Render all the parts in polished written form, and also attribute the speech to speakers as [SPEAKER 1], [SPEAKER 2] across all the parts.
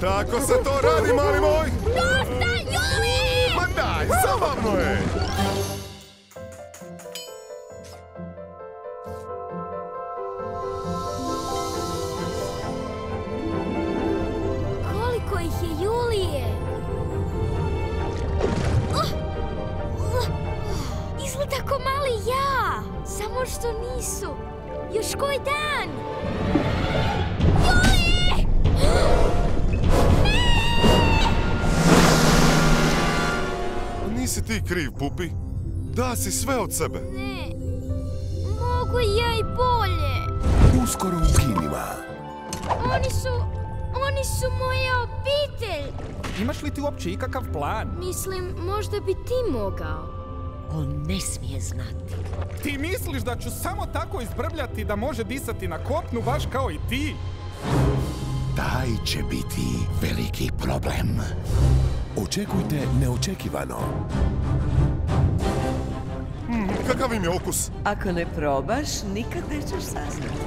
[SPEAKER 1] Tako se to radi, mali moj!
[SPEAKER 2] Dosta, Juli!
[SPEAKER 1] Ma daj, zabavno je!
[SPEAKER 2] Koliko ih je, Julije? Izgleda ko mali ja. Samo što nisu. Još koji dan. Julije!
[SPEAKER 1] Nisi ti kriv, Pupi. Da si sve od sebe.
[SPEAKER 2] Ne. Mogu ja i bolje.
[SPEAKER 3] Uskoro u kinima.
[SPEAKER 2] Oni su moja obitelj.
[SPEAKER 4] Imaš li ti uopće ikakav plan?
[SPEAKER 2] Mislim, možda bi ti mogao.
[SPEAKER 5] On ne smije znati.
[SPEAKER 4] Ti misliš da ću samo tako izbrbljati da može disati na kopnu baš kao i ti?
[SPEAKER 3] Taj će biti veliki problem. Očekujte neočekivano.
[SPEAKER 1] Kakav im je okus?
[SPEAKER 5] Ako ne probaš, nikad nećeš saznati.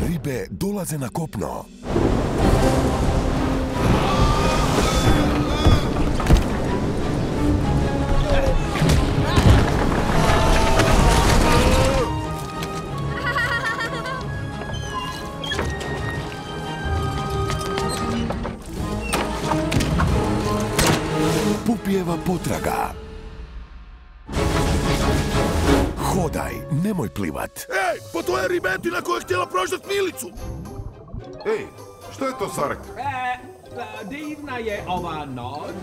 [SPEAKER 3] Ribe dolaze na kopno. Pupijeva potraga. Hodaj, nemoj plivat.
[SPEAKER 6] Ej, pa to je ribetina koja je htjela proždat Milicu.
[SPEAKER 1] Ej, što je to, Sarek?
[SPEAKER 7] Divna je ova noć.